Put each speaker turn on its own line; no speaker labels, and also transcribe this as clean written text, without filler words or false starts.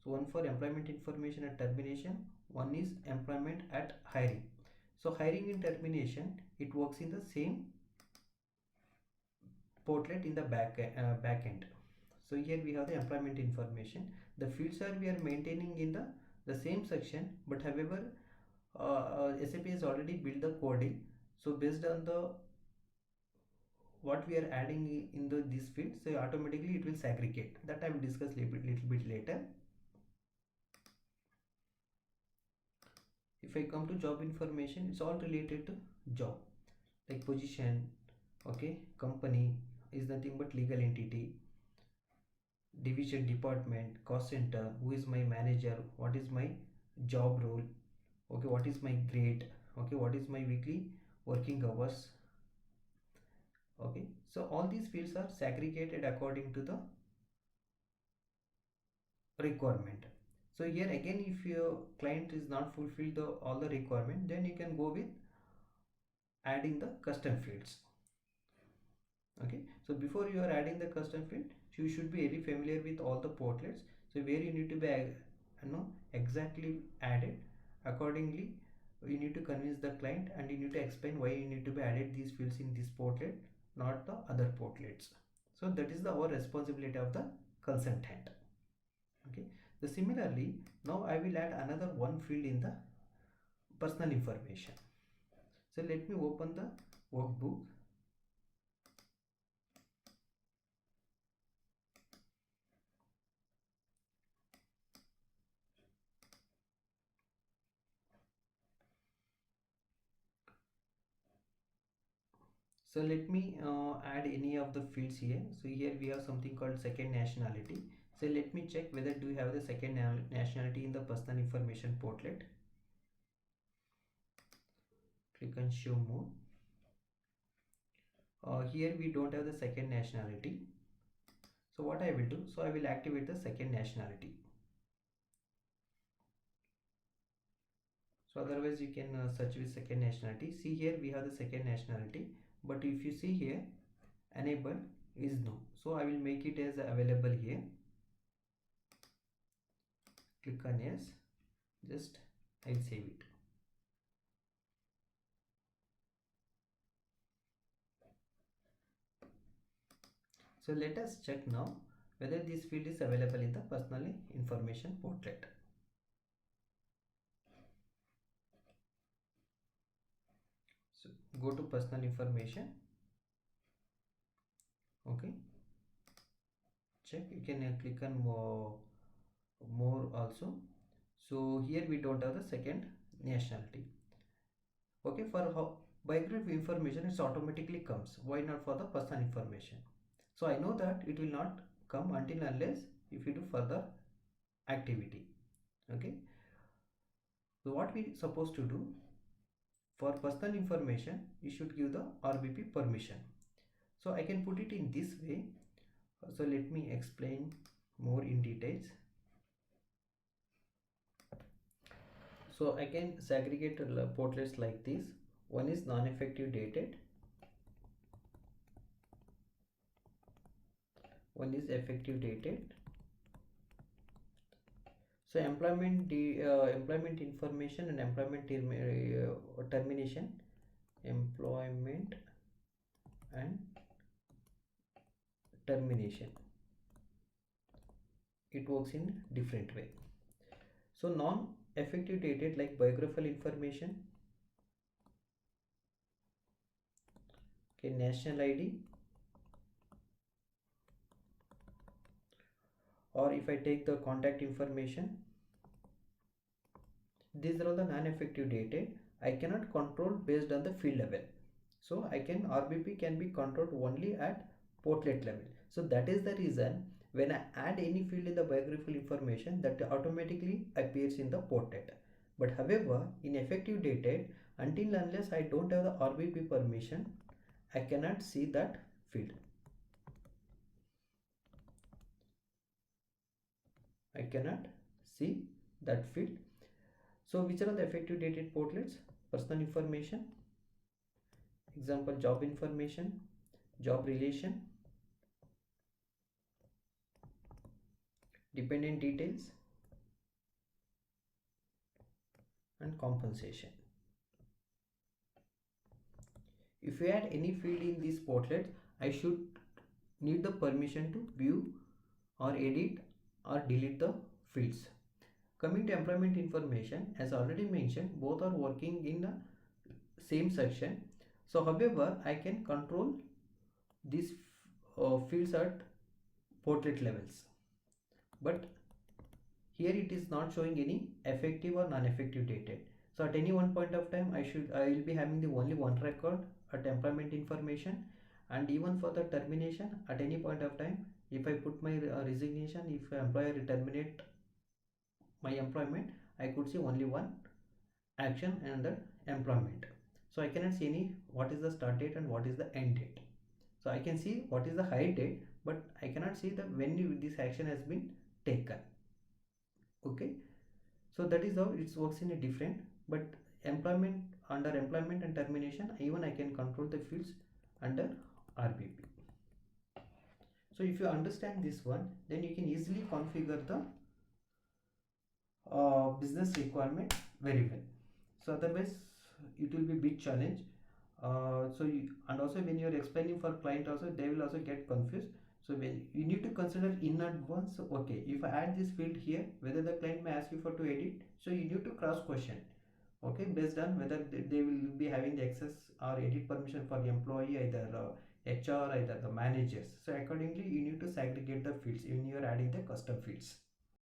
So one for employment information at termination, one is employment at hiring. So hiring and termination, it works in the same portlet in the back end. So here we have the employment information. The fields are we are maintaining in the same section, but however SAP has already built the coding. So based on the what we are adding in this field, so automatically it will segregate. That I will discuss little bit later. If I come to job information, it's all related to job, like position, okay, company is nothing but legal entity, division, department, cost center, who is my manager, what is my job role, okay, what is my grade, okay, what is my weekly working hours, okay. So all these fields are segregated according to the requirement. So here again, if your client is not fulfilled all the requirement, then you can go with adding the custom fields. Okay, so before you are adding the custom field, you should be very familiar with all the portlets. So where you need to be exactly added accordingly, you need to convince the client and you need to explain why you need to be added these fields in this portlet, not the other portlets. So that is our responsibility of the consultant. Okay, so similarly now I will add another one field in the personal information. So let me open the workbook. So let me add any of the fields here. So here we have something called second nationality. So let me check whether do you have the second nationality in the personal information portlet. Click on show more. Here we don't have the second nationality. So what I will do, so I will activate the second nationality. So otherwise you can search with second nationality. See here we have the second nationality, but if you see here, enable is no. So I will make it as available here. Click on yes, just I will save it. So let us check now whether this field is available in the personal information portlet. So go to personal information. Okay, check, you can click on more also. So here we don't have the second nationality. Okay, for biography information it automatically comes. Why not for the personal information? So I know that it will not come until unless if you do further activity. Okay, so what we supposed to do, for personal information you should give the RBP permission. So I can put it in this way. So let me explain more in details. So I can segregate portlets like this. One is non-effective dated, one is effective dated. So employment information and employment termination, employment and termination, it works in different way. So non-effective dated like biographical information, okay, national ID, or if I take the contact information, these are all the non-effective dated. I cannot control based on the field level. So I can RBP can be controlled only at portlet level. So that is the reason when I add any field in the biographical information, that automatically appears in the portlet. But however, in effective dated, until unless I don't have the RBP permission, I cannot see that field. I cannot see that field. So which are the effective dated portlets? Personal information, example job information, job relation, dependent details, and compensation. If you add any field in this portlet, I should need the permission to view or edit or delete the fields. Coming to employment information, as already mentioned, both are working in the same section. So however, I can control these fields at portlet levels, but here it is not showing any effective or non-effective dated. So at any one point of time, I will be having the only one record at employment information, and even for the termination at any point of time, if I put my resignation, if employer terminate my employment, I could see only one action and the employment. So I cannot see any what is the start date and what is the end date. So I can see what is the hire date, but I cannot see the when this action has been taken. Okay, so that is how it works in a different. But employment, under employment and termination, even I can control the fields under RBP. So if you understand this one, then you can easily configure the business requirement very well. So otherwise it will be big challenge. And also when you are explaining for client also, they will also get confused. So when you need to consider in advance, okay, if I add this field here, whether the client may ask you for to edit, so you need to cross question, okay, based on whether they will be having the access or edit permission for the employee, either HR, either the managers. So accordingly you need to segregate the fields when you are adding the custom fields.